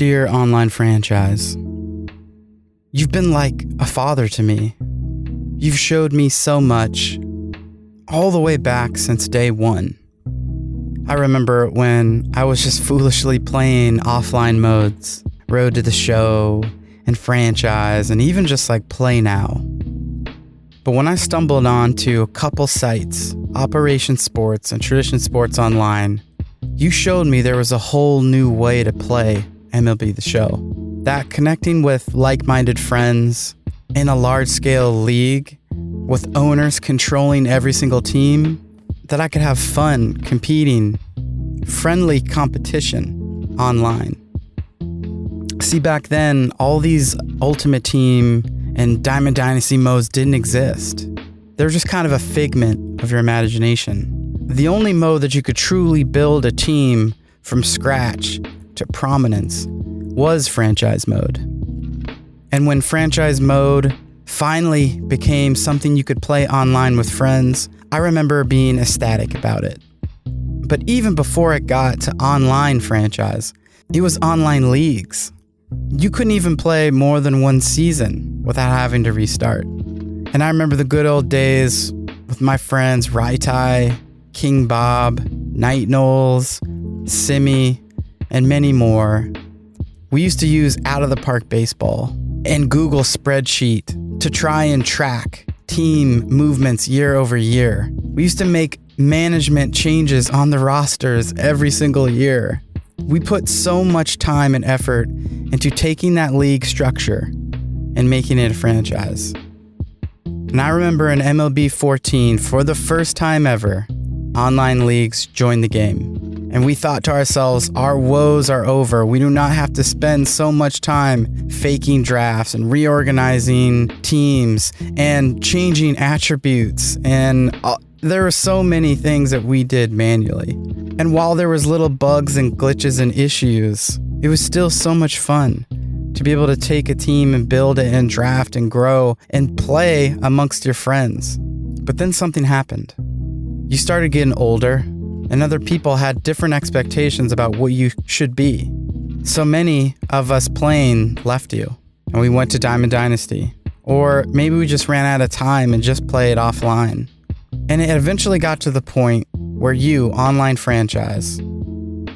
Dear online franchise, you've been like a father to me. You've showed me so much, all the way back since day one. I remember when I was just foolishly playing offline modes, Road to the Show, and franchise, and even just like Play Now. But when I stumbled onto a couple sites, Operation Sports and Tradition Sports Online, you showed me there was a whole new way to play MLB The Show. That connecting with like-minded friends in a large-scale league with owners controlling every single team, that I could have fun competing, friendly competition online. See, back then, all these Ultimate Team and Diamond Dynasty modes didn't exist. They were just kind of a figment of your imagination. The only mode that you could truly build a team from scratch to prominence was franchise mode. And when franchise mode finally became something you could play online with friends, I remember being ecstatic about it. But even before it got to online franchise, it was online leagues. You couldn't even play more than one season without having to restart. And I remember the good old days with my friends Raitai, King Bob, Night Knowles, Simi, and many more. We used to use out-of-the-park baseball and Google spreadsheet to try and track team movements year over year. We used to make management changes on the rosters every single year. We put so much time and effort into taking that league structure and making it a franchise. And I remember in MLB 14, for the first time ever, online leagues joined the game. And we thought to ourselves, our woes are over. We do not have to spend so much time faking drafts and reorganizing teams and changing attributes. And there were so many things that we did manually. And while there was little bugs and glitches and issues, it was still so much fun to be able to take a team and build it and draft and grow and play amongst your friends. But then something happened. You started getting older, and other people had different expectations about what you should be. So many of us playing left you, and we went to Diamond Dynasty. Or maybe we just ran out of time and just played offline. And it eventually got to the point where you, online franchise,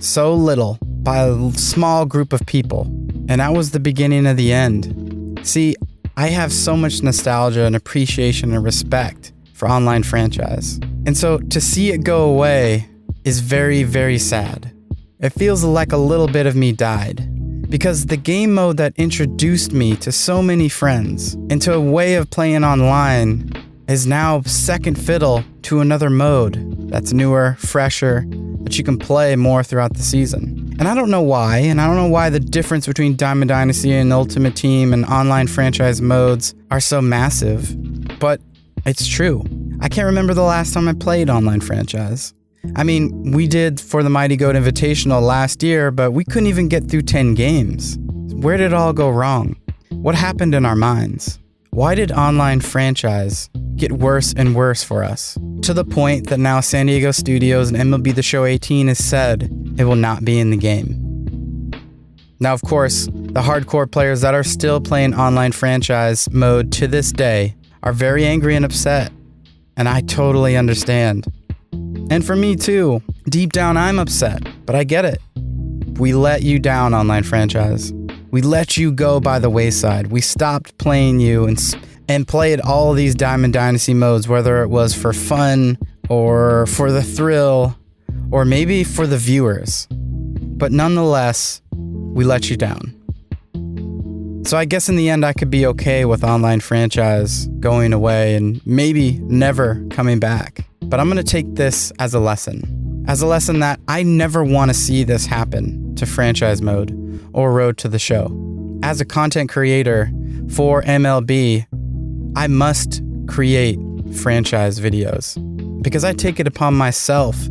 so little by a small group of people, and that was the beginning of the end. See, I have so much nostalgia and appreciation and respect for online franchise. And so to see it go away is very, very sad. It feels like a little bit of me died, because the game mode that introduced me to so many friends into a way of playing online is now second fiddle to another mode that's newer, fresher, that you can play more throughout the season. And I don't know why, the difference between Diamond Dynasty and Ultimate Team and online franchise modes are so massive, but it's true. I can't remember the last time I played online franchise. I mean, we did for the Mighty Goat Invitational last year, but we couldn't even get through 10 games. Where did it all go wrong? What happened in our minds? Why did online franchise get worse and worse for us? To the point that now San Diego Studios and MLB The Show 18 has said it will not be in the game. Now, of course, the hardcore players that are still playing online franchise mode to this day are very angry and upset, and I totally understand. And for me too, deep down I'm upset, but I get it. We let you down, online franchise. We let you go by the wayside. We stopped playing you and played all of these Diamond Dynasty modes, whether it was for fun or for the thrill or maybe for the viewers. But nonetheless, we let you down. So I guess in the end I could be okay with online franchise going away and maybe never coming back. But I'm going to take this as a lesson that I never want to see this happen to franchise mode or Road to the Show. As a content creator for MLB, I must create franchise videos because I take it upon myself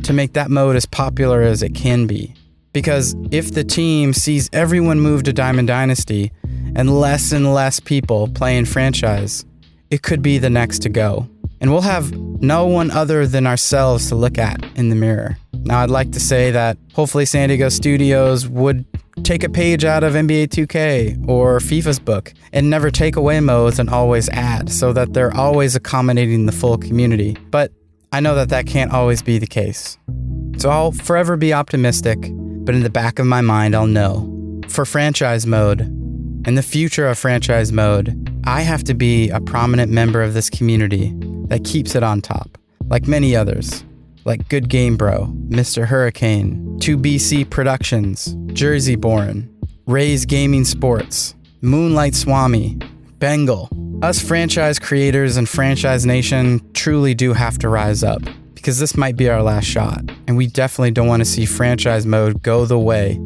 to make that mode as popular as it can be. Because if the team sees everyone move to Diamond Dynasty and less people playing franchise, it could be the next to go. And we'll have no one other than ourselves to look at in the mirror. Now, I'd like to say that hopefully San Diego Studios would take a page out of NBA 2K or FIFA's book and never take away modes and always add, so that they're always accommodating the full community. But I know that that can't always be the case. So I'll forever be optimistic, but in the back of my mind, I'll know. For franchise mode and the future of franchise mode, I have to be a prominent member of this community that keeps it on top, like many others, like Good Game Bro, Mr. Hurricane, 2BC Productions, Jersey Born, Ray's Gaming Sports, Moonlight Swami, Bengal. Us franchise creators and Franchise Nation truly do have to rise up, because this might be our last shot, and we definitely don't want to see franchise mode go the way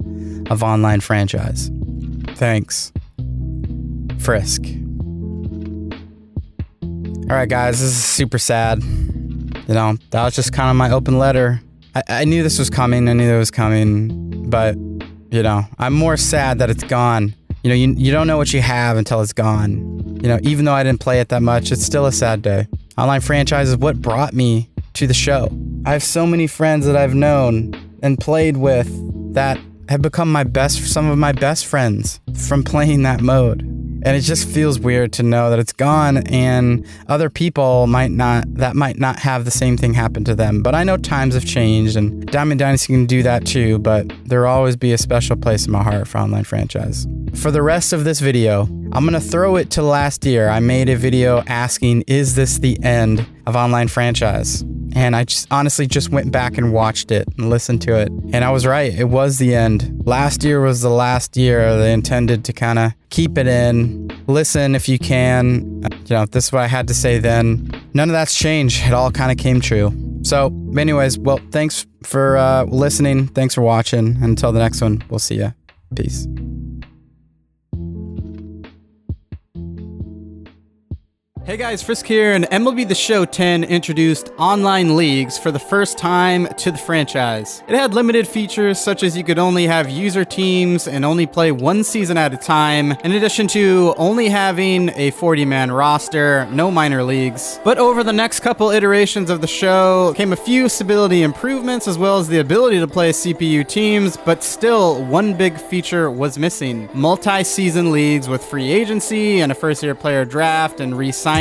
of online franchise. Thanks. Frisk. Alright guys, this is super sad. You know, that was just kind of my open letter. I knew this was coming, I knew it was coming, but, you know, I'm more sad that it's gone. You know, you don't know what you have until it's gone. You know, even though I didn't play it that much, it's still a sad day. Online franchise is what brought me to the show. I have so many friends that I've known and played with that have become some of my best friends from playing that mode. And it just feels weird to know that it's gone, and other people might not have the same thing happen to them. But I know times have changed, and Diamond Dynasty can do that too, but there will always be a special place in my heart for online franchise. For the rest of this video, I'm gonna throw it to last year. I made a video asking, is this the end of online franchise? And I just honestly just went back and watched it and listened to it. And I was right, it was the end. Last year was the last year they intended to kind of keep it in. Listen if you can. You know, this is what I had to say then. None of that's changed. It all kind of came true. So anyways, well, thanks for listening. Thanks for watching. Until the next one, we'll see ya. Peace. Hey guys, Frisk here, and MLB The Show 10 introduced online leagues for the first time to the franchise. It had limited features such as you could only have user teams and only play one season at a time, in addition to only having a 40-man roster, no minor leagues. But over the next couple iterations of the show came a few stability improvements as well as the ability to play CPU teams, but still one big feature was missing: multi-season leagues with free agency and a first-year player draft and re-signing,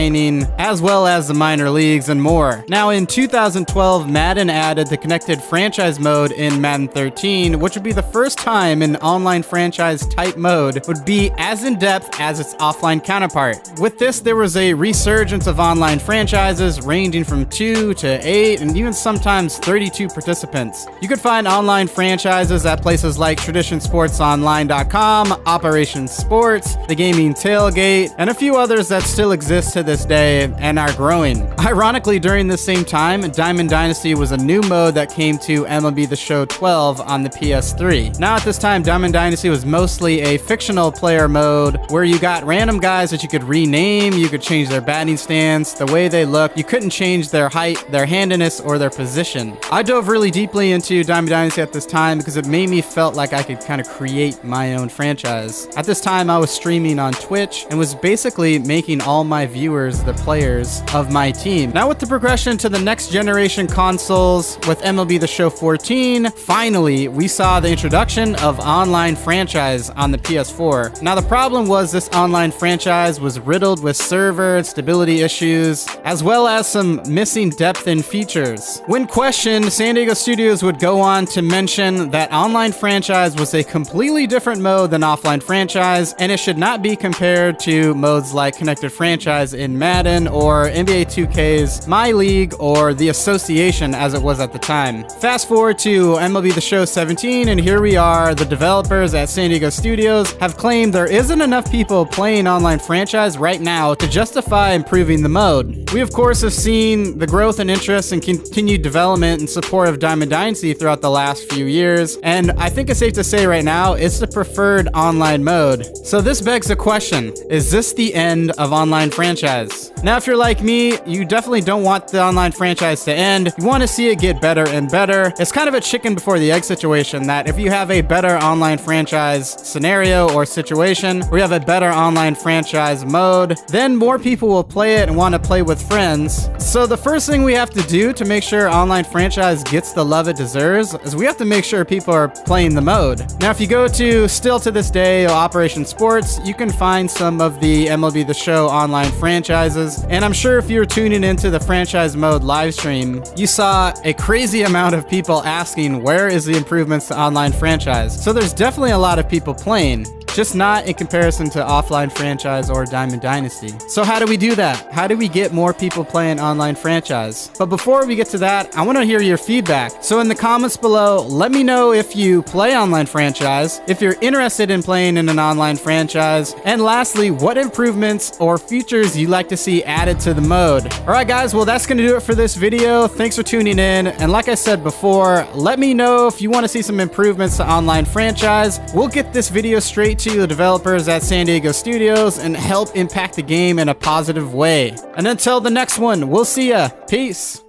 as well as the minor leagues and more. Now in 2012, Madden added the connected franchise mode in Madden 13, which would be the first time an online franchise type mode would be as in-depth as its offline counterpart. With this, there was a resurgence of online franchises ranging from 2 to 8 and even sometimes 32 participants. You could find online franchises at places like TraditionSportsOnline.com, Operation Sports, The Gaming Tailgate, and a few others that still exist to this day and are growing. Ironically, during the same time, Diamond Dynasty was a new mode that came to MLB The Show 12 on the PS3. Now at this time, Diamond Dynasty was mostly a fictional player mode where you got random guys that you could rename, you could change their batting stance, the way they look. You couldn't change their height, their handiness, or their position. I dove really deeply into Diamond Dynasty at this time because it made me felt like I could kind of create my own franchise. At this time, I was streaming on Twitch and was basically making all my viewers the players of my team. Now with the progression to the next generation consoles with MLB The Show 14, finally we saw the introduction of online franchise on the PS4. Now the problem was this online franchise was riddled with server and stability issues, as well as some missing depth in features. When questioned, San Diego Studios would go on to mention that online franchise was a completely different mode than offline franchise, and it should not be compared to modes like connected franchise in Madden or NBA 2K's My League or The Association as it was at the time. Fast forward to MLB The Show 17, and here we are. The developers at San Diego Studios have claimed there isn't enough people playing online franchise right now to justify improving the mode. We of course have seen the growth and interest and continued development and support of Diamond Dynasty throughout the last few years, and I think it's safe to say right now it's the preferred online mode. So this begs the question, is this the end of online franchise? franchise. Now, if you're like me, you definitely don't want the online franchise to end. You want to see it get better and better. It's kind of a chicken before the egg situation that if you have a better online franchise scenario or situation, or you have a better online franchise mode, then more people will play it and want to play with friends. So the first thing we have to do to make sure online franchise gets the love it deserves is we have to make sure people are playing the mode. Now, if you go to, still to this day, Operation Sports, you can find some of the MLB The Show online franchises. And I'm sure if you were tuning into the franchise mode live stream, you saw a crazy amount of people asking, where is the improvements to online franchise? So there's definitely a lot of people playing, just not in comparison to offline franchise or Diamond Dynasty. So how do we do that? How do we get more people playing online franchise? But before we get to that, I want to hear your feedback. So in the comments below, let me know if you play online franchise, if you're interested in playing in an online franchise, and lastly, what improvements or features you'd like to see added to the mode. All right, guys, well, that's going to do it for this video. Thanks for tuning in. And like I said before, let me know if you want to see some improvements to online franchise. We'll get this video straight to the developers at San Diego Studios and help impact the game in a positive way. And until the next one, we'll see ya. Peace.